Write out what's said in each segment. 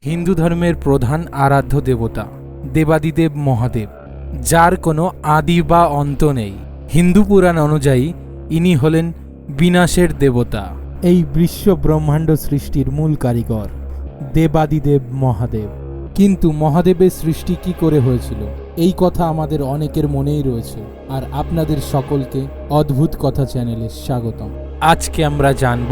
হিন্দু ধর্মের প্রধান আরাধ্য দেবতা দেবাদিদেব মহাদেব, যার কোনো আদি বা অন্ত নেই। হিন্দু পুরাণ অনুযায়ী ইনি হলেন বিনাশের দেবতা। এই বিশ্ব ব্রহ্মাণ্ড সৃষ্টির মূল কারিগর দেবাদিদেব মহাদেব। কিন্তু মহাদেবের সৃষ্টি কি করে হয়েছিল, এই কথা আমাদের অনেকের মনেই রয়েছে। আর আপনাদের সকলকে অদ্ভুত কথা চ্যানেলে স্বাগতম। আজকে আমরা জানব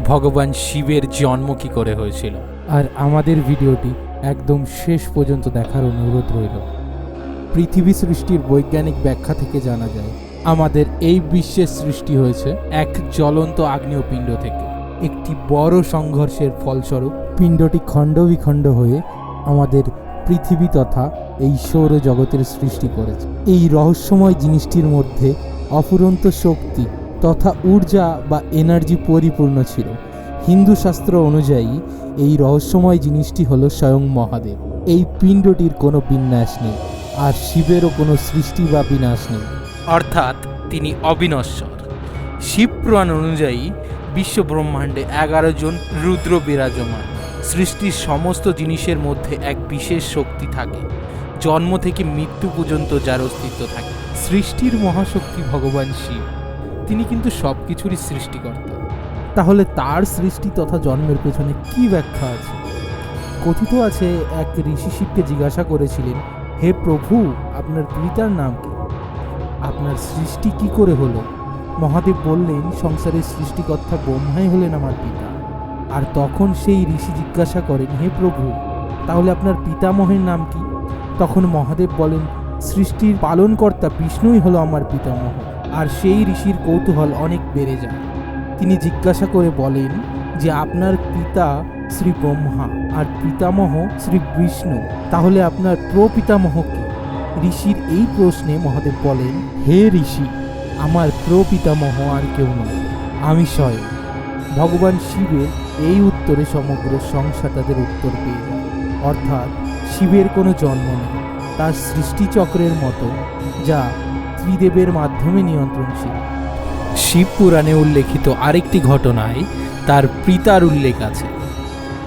ভগবান শিবের জন্ম কি করে হয়েছিল। আর আমাদের ভিডিওটি একদম শেষ পর্যন্ত দেখার অনুরোধ রইল। পৃথিবী সৃষ্টির বৈজ্ঞানিক ব্যাখ্যা থেকে জানা যায় আমাদের এই বিশ্বের সৃষ্টি হয়েছে এক জ্বলন্ত আগ্নেয়পিণ্ড থেকে। একটি বড় সংঘর্ষের ফলস্বরূপ পিণ্ডটি খণ্ড বিখণ্ড হয়ে আমাদের পৃথিবী তথা এই সৌরজগতের সৃষ্টি করেছে। এই রহস্যময় জিনিসটির মধ্যে অফুরন্ত শক্তি তথা ঊর্জা বা এনার্জি পরিপূর্ণ ছিল। হিন্দু শাস্ত্র অনুযায়ী এই রহস্যময় জিনিসটি হলো স্বয়ং মহাদেব। এই পিণ্ডটির কোনো বিন্যাস নেই, আর শিবেরও কোনো সৃষ্টি বা বিনাশ নেই, অর্থাৎ তিনি অবিনশ্বর। শিব পুরাণ অনুযায়ী বিশ্ব ব্রহ্মাণ্ডে 11 জন রুদ্র বিরাজমান। সৃষ্টির সমস্ত জিনিসের মধ্যে এক বিশেষ শক্তি থাকে, জন্ম থেকে মৃত্যু পর্যন্ত যার অস্তিত্ব থাকে। সৃষ্টির মহাশক্তি ভগবান শিব, তিনি কিন্তু সব কিছুরই সৃষ্টিকর্তা। তাহলে তার সৃষ্টি তথা জন্মের পেছনে কি ব্যাখ্যা আছে? কথিত আছে এক ঋষি শিবকে জিজ্ঞাসা করেছিলেন, হে প্রভু, আপনার পিতার নাম কি? আপনার সৃষ্টি কি করে হলো? মহাদেব বললেন, সংসারের সৃষ্টিকর্তা ব্রহ্মাই হলেন আমার পিতা। আর তখন সেই ঋষি জিজ্ঞাসা করেন, হে প্রভু, তাহলে আপনার পিতামহের নাম কি? তখন মহাদেব বলেন, সৃষ্টির পালনকর্তা বিষ্ণুই হলো আমার পিতামহ। আর সেই ঋষির কৌতূহল অনেক বেড়ে যায়। তিনি জিজ্ঞাসা করে বলেন যে আপনার পিতা শ্রী ব্রহ্মা আর পিতামহ শ্রী বিষ্ণু, তাহলে আপনার প্রপিতামহ কে? ঋষির এই প্রশ্নে মহাদেব বলেন, হে ঋষি, আমার প্রপিতামহ আর কেউ নয়, আমি স্বয়ং। ভগবান শিবের এই উত্তরে সমগ্র সংসার তাদের উত্তর পেয়ে যায়। অর্থাৎ শিবের কোনো জন্ম নেই, তার সৃষ্টিচক্রের মতো, যা ত্রিদেবের মাধ্যমে নিয়ন্ত্রণশীল। শিব পুরাণে উল্লেখিত আরেকটি ঘটনায় তার পিতার উল্লেখ আছে।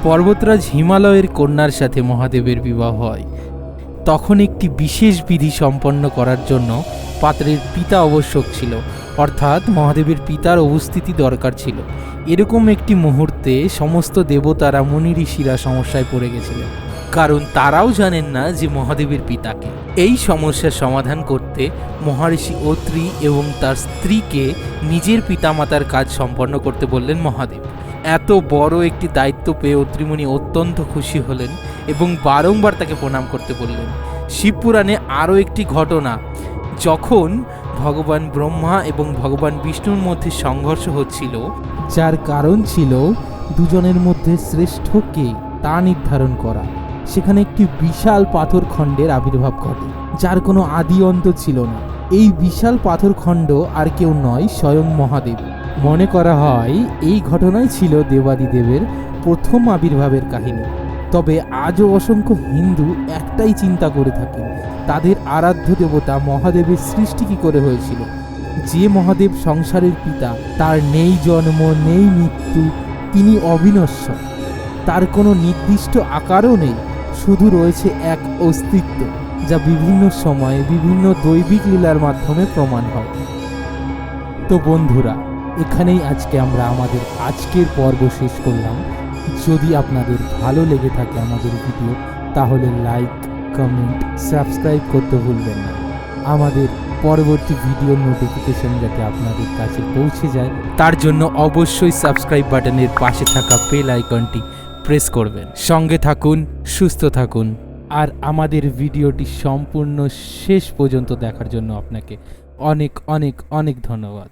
পর্বতরাজ হিমালয়ের কন্যার সাথে মহাদেবের বিবাহ হয়। তখন একটি বিশেষ বিধি সম্পন্ন করার জন্য পাত্রের পিতা আবশ্যক ছিল, অর্থাৎ মহাদেবের পিতার উপস্থিতি দরকার ছিল। এরকম একটি মুহূর্তে সমস্ত দেবতারা, মুনি ঋষিরা সমস্যায় পড়ে গেছিলেন, কারণ তারাও জানেন না যে মহাদেবের পিতাকে। এই সমস্যার সমাধান করতে মহর্ষি অত্রি এবং তার স্ত্রীকে নিজের পিতামাতার কাজ সম্পন্ন করতে বললেন মহাদেব। এত বড় একটি দায়িত্ব পেয়ে অত্রিমুনি অত্যন্ত খুশি হলেন এবং বারংবার তাকে প্রণাম করতে বললেন। শিবপুরাণে আরও একটি ঘটনা, যখন ভগবান ব্রহ্মা এবং ভগবান বিষ্ণুর মধ্যে সংঘর্ষ হচ্ছিল, যার কারণ ছিল দুজনের মধ্যে শ্রেষ্ঠ কে তা নির্ধারণ করা। সেখানে একটি বিশাল পাথর খণ্ডের আবির্ভাব ঘটে, যার কোনো আদি অন্ত ছিল না। এই বিশাল পাথর খণ্ড আর কেউ নয়, স্বয়ং মহাদেব। মনে করা হয় এই ঘটনাই ছিল দেবাদিদেবের প্রথম আবির্ভাবের কাহিনী। তবে আজও অসংখ্য হিন্দু একটাই চিন্তা করে থাকেন, তাদের আরাধ্য দেবতা মহাদেবের সৃষ্টি কি করে হয়েছিল। যে মহাদেব সংসারের পিতা, তার নেই জন্ম নেই মৃত্যু, তিনি অবিনশ্বর। তার কোনো নির্দিষ্ট আকারও নেই, শুধু রয়েছে এক অস্তিত্ব, যা বিভিন্ন সময়ে বিভিন্ন দৈবিক লীলার মাধ্যমে প্রমাণ হয়। তো বন্ধুরা, এখানেই আজকে আমরা আমাদের আজকের পর্ব শেষ করলাম। যদি আপনাদের ভালো লেগে থাকে আমাদের ভিডিও, তাহলে লাইক, কমেন্ট, সাবস্ক্রাইব করতে ভুলবেন না। আমাদের পরবর্তী ভিডিওর নোটিফিকেশন যাতে আপনাদের কাছে পৌঁছে যায়, তার জন্য অবশ্যই সাবস্ক্রাইব বাটনের পাশে থাকা বেল আইকনটি প্রেস করবেন। সঙ্গে থাকুন, সুস্থ থাকুন, আর আমাদের ভিডিওটি সম্পূর্ণ শেষ পর্যন্ত দেখার জন্য আপনাকে অনেক অনেক অনেক ধন্যবাদ।